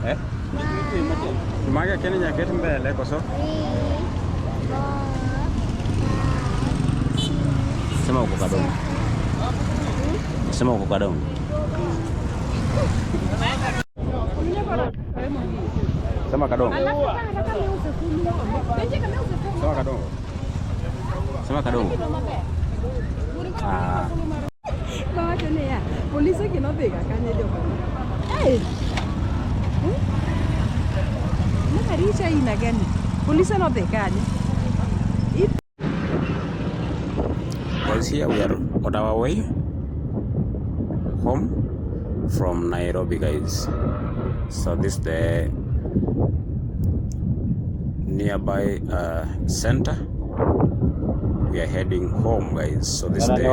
Eh? Maga Kenya ket mbele koso? Sema uko kadong. Sema uko kadong. Sema kadong. Sema kadong. Sema kadong. Ah. Bawa tu ni ya. Polisi kena pega kan dia. Eh. Nak rica ina kan. Polisi no pega ni. Guys, here we are on our way home from Nairobi, guys. So this is the nearby center. We are heading home, guys. So this is the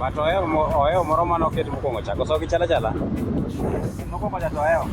But oeo moro mano oket mokwongo chako so gichala chala mokwongo ja to oeo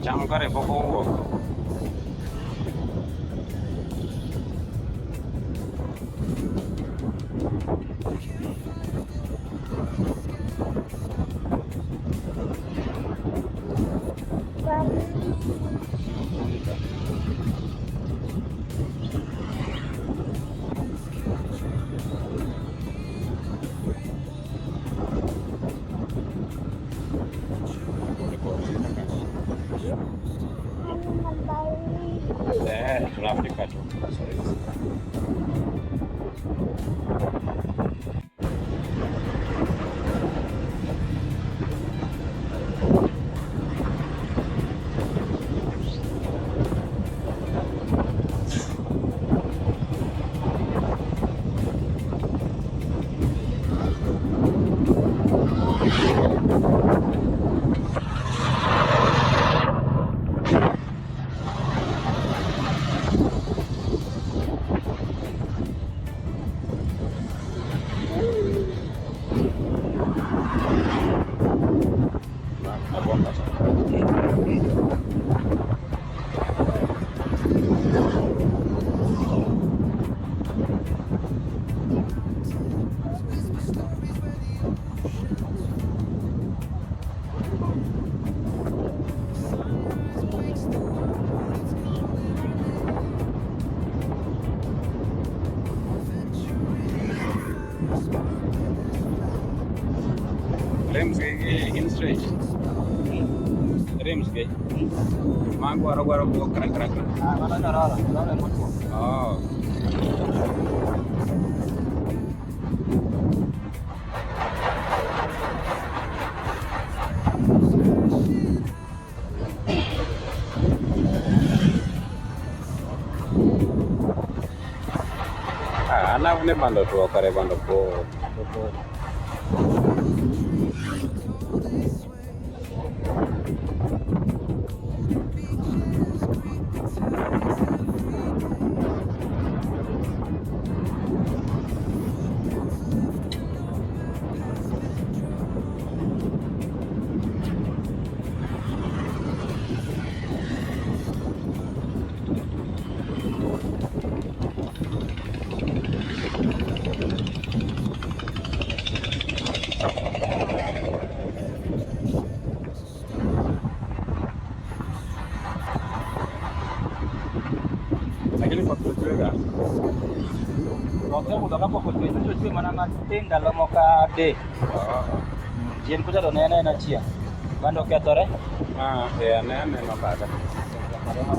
jam kare pok owuok. Afrika tu. Claims in straight. Rims ke? Mang gua buat keren. Mana cara Oh. Anak ini bando tua kare bando po. Lakini kwa kutuweka waktu muda kapo kwa itu mana matinda lomo ka de jen kuja do nene na chia bando ke tore ya nene mabata bando ko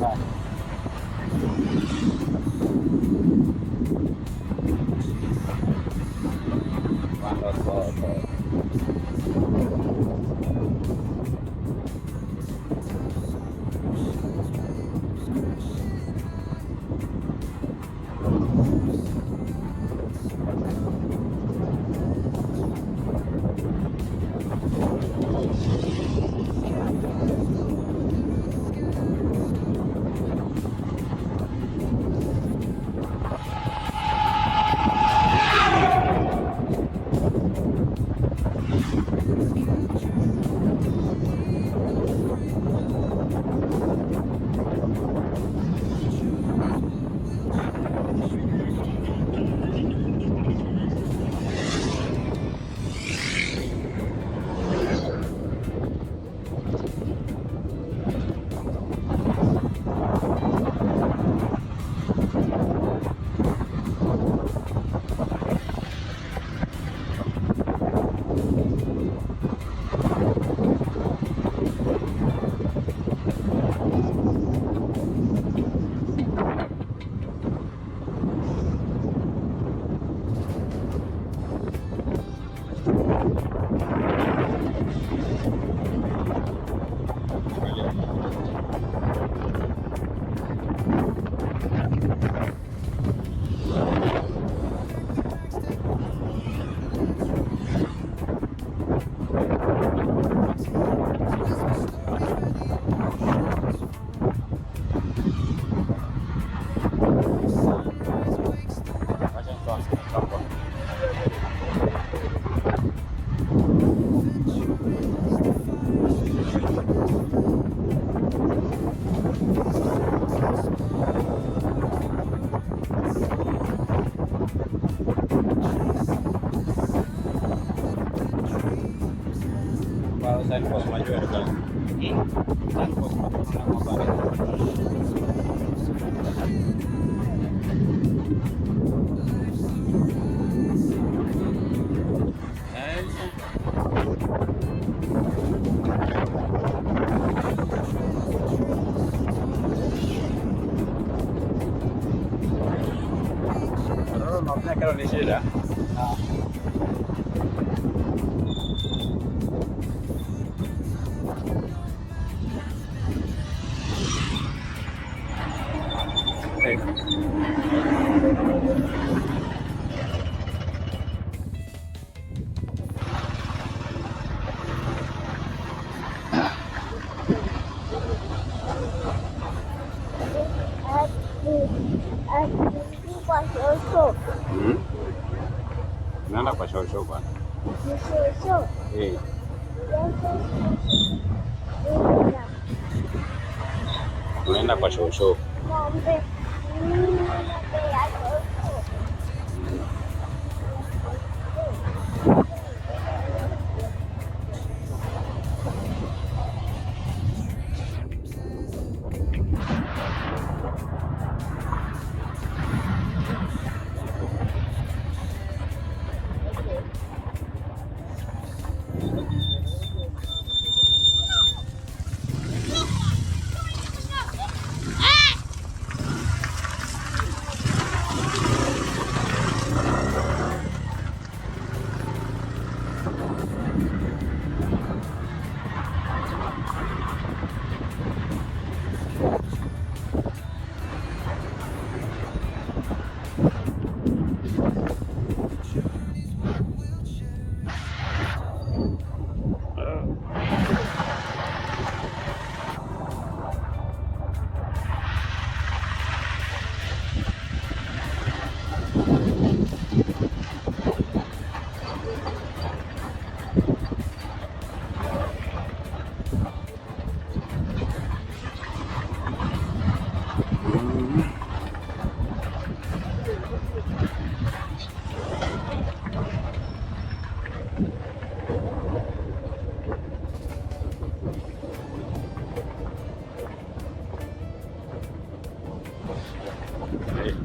Saya pos maju ya kan. Saya pos nama barat. Kalau mapnya kalau di sini dah. Nanda kwa shosho bwana. Shosho. Unaenda kwa shosho. Ng'ombe.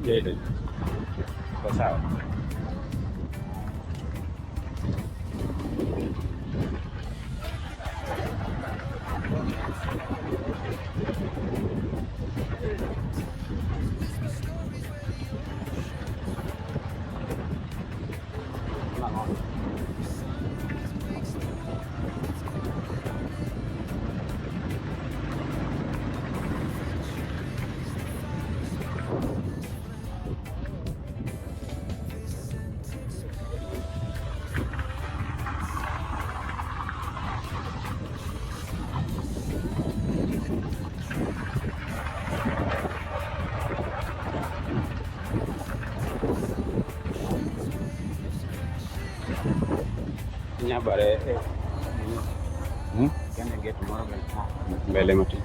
Jaden. What's out? Bare can I get more bele mati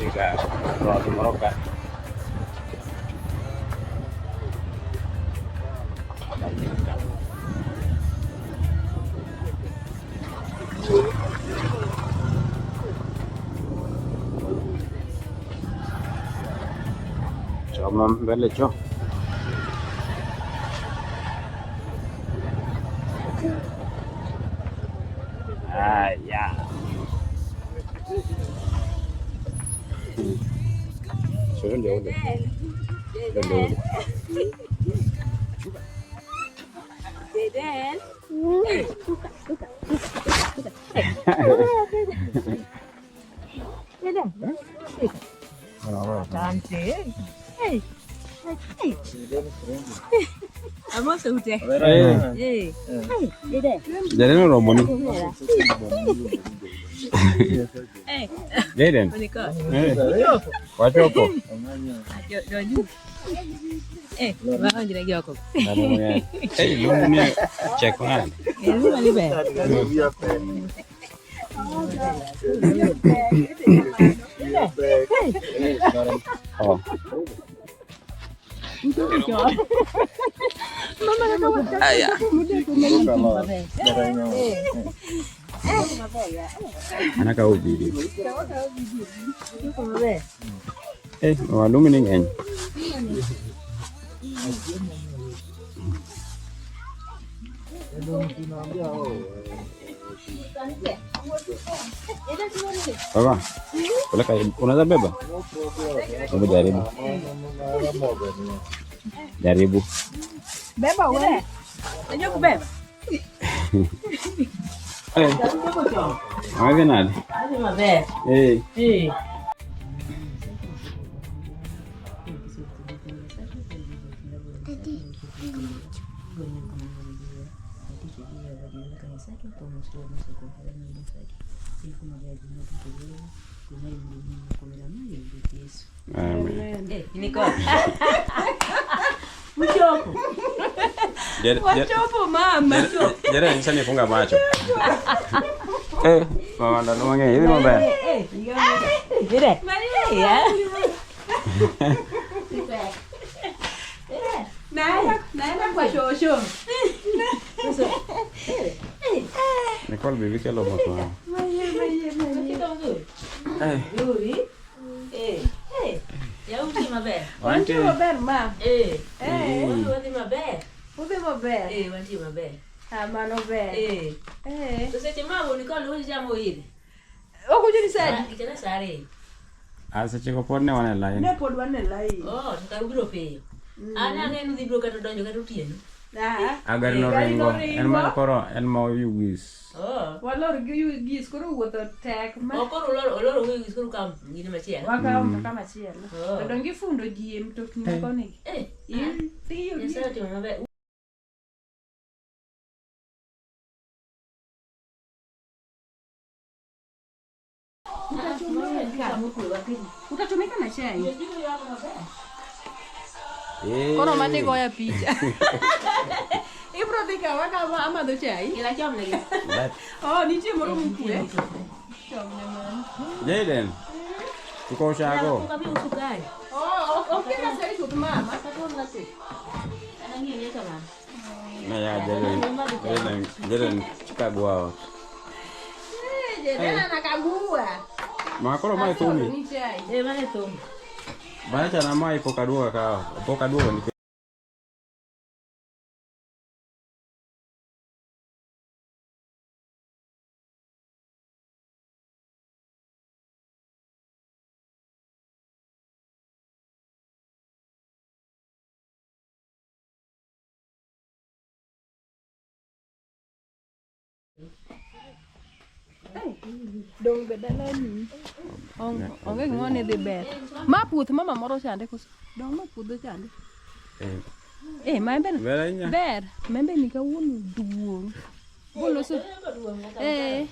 jika road Morocco Mam belle cho. Yeah. So then they Vamos a usted. Jaden romo ni. Jaden. Wachoko. Vamos a Joko. Lungu ni check on. Oh. Anak kau video. Waduh mending en. Baba, boleh kayak unasa beba? Kamu dari bu. Beba, udah. Ayo ke beba. Apa kenal? Wachopo mama. Jadi bisa nih funga macho. Mama dah ngomongnya ini mau ber. Jadi. Ya. Naenda kwa shosho. Nicole bibi ke lo moto. Ya uti maber. Wanti maber ma. Uti maber. Uti maber. Wanti maber. Mano ber. To seche mago ni kalo jamo ile. Oko jini sadi. Ikena sare. Asa chiko pod ne wane lai. Ne pod wane lai. Oh, tukabiro peyo. Ana ngenu dhi bro kata donjo kata otieno. Agar no ringo. En ma koro en ma wis. Walor gis koro wuotho tek ma. Koro oloro wis koro kam ngine machielo. Wakao kama chielo. To dongi fundo ji mtokni koni. Tiyo gi. Yesa timo maber. Utatumika na chai. Kono mane goya picha. Ibro dika waka ama do chai. Ila chom lagi. Oh, ni moro mkule. Chom ne man. Jaden. Tuko shago. Oh, okay na sasa hizo mama. Na ya Jaden Chicago hao. Jaden anakagua. Makolo mai tumi. Ni chai. Mane tumi. Bacha na mai pokadua kao. Pokadua ni Dong bedala ni. Onge ngone de ber. Ma puth mama moro chande kus. Dong ma puth chande. Maembe ber. Maembe ni kawuono duong. Boloso.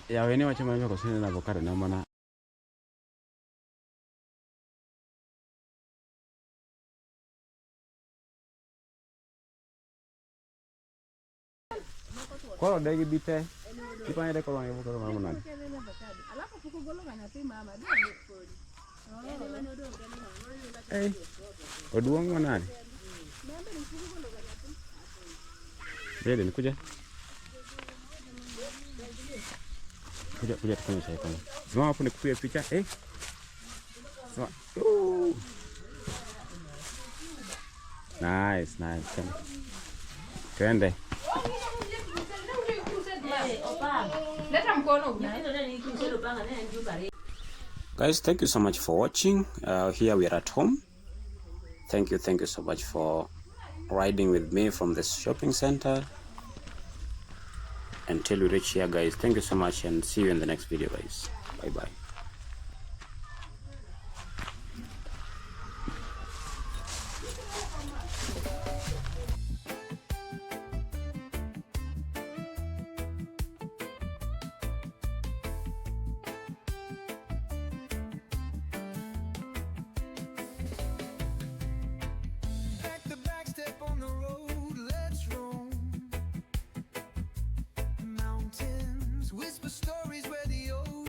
ya wene wacho maembe ko sene na avocado na mana. Koro degi bite. Ipanya deko wange avocado mama nani. Alafu kukugolo kana ti mama. Oduong manani. Jaden kuja. Kuja tukanye chai kwanza. Simama hapo nikupiga picha. Simama. Nice. Twende. Guys, thank you so much for watching. Here we are at home. Thank you so much for riding with me from the shopping center until we reach here, guys. Thank you so much and see you in the next video, guys. Bye bye.